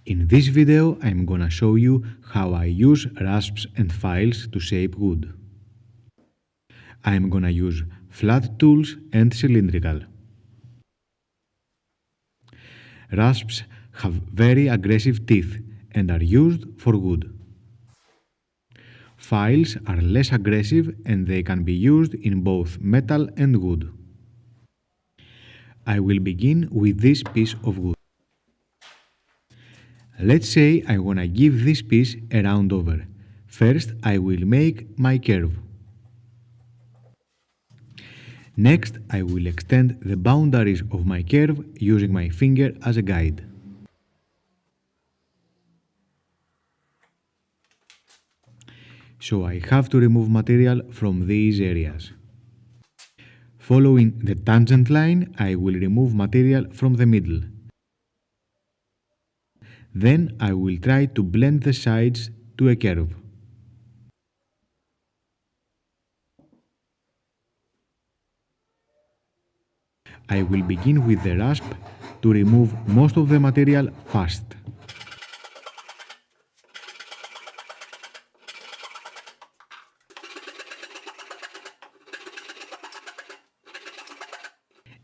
In this video, I'm gonna show you how I use rasps and files to shape wood. I'm gonna use flat tools and cylindrical. Rasps have very aggressive teeth and are used for wood. Files are less aggressive and they can be used in both metal and wood. I will begin with this piece of wood. Let's say I wanna give this piece a round over. First, I will make my curve. Next, I will extend the boundaries of my curve using my finger as a guide. So I have to remove material from these areas. Following the tangent line, I will remove material from the middle. Then I will try to blend the sides to a curve. I will begin with the rasp to remove most of the material fast.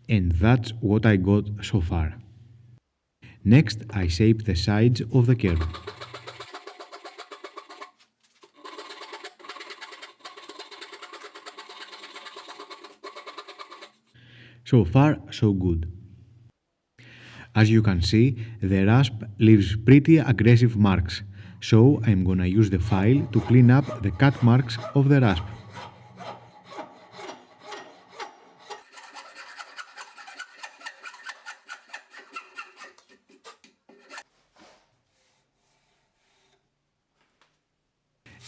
And that's what I got so far. Next, I shape the sides of the curve. So far, so good. As you can see, the rasp leaves pretty aggressive marks, so I'm gonna use the file to clean up the cut marks of the rasp.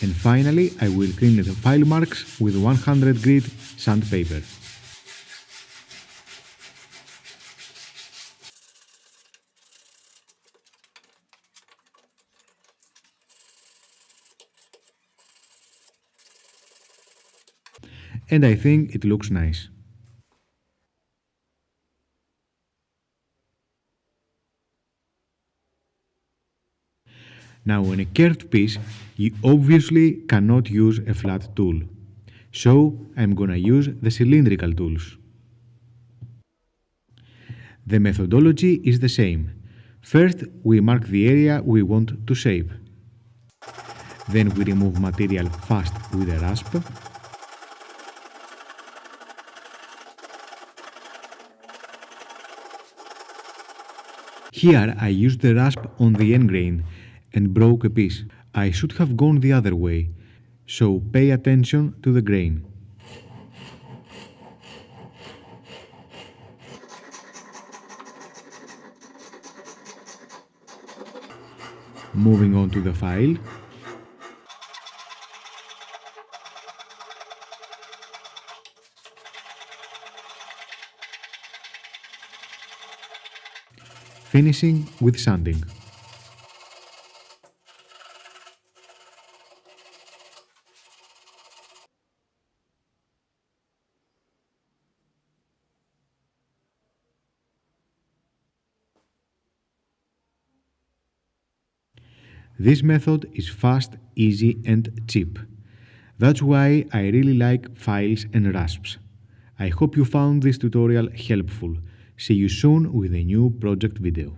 And finally, I will clean the file marks with 100 grit sandpaper. And I think it looks nice. Now on a curved piece, you obviously cannot use a flat tool. So I'm gonna use the cylindrical tools. The methodology is the same. First, we mark the area we want to shape. Then we remove material fast with a rasp. Here I used the rasp on the end grain and broke a piece. I should have gone the other way, so pay attention to the grain. Moving on to the file. Finishing with sanding. This method is fast, easy and cheap. That's why I really like files and rasps. I hope you found this tutorial helpful. See you soon with a new project video.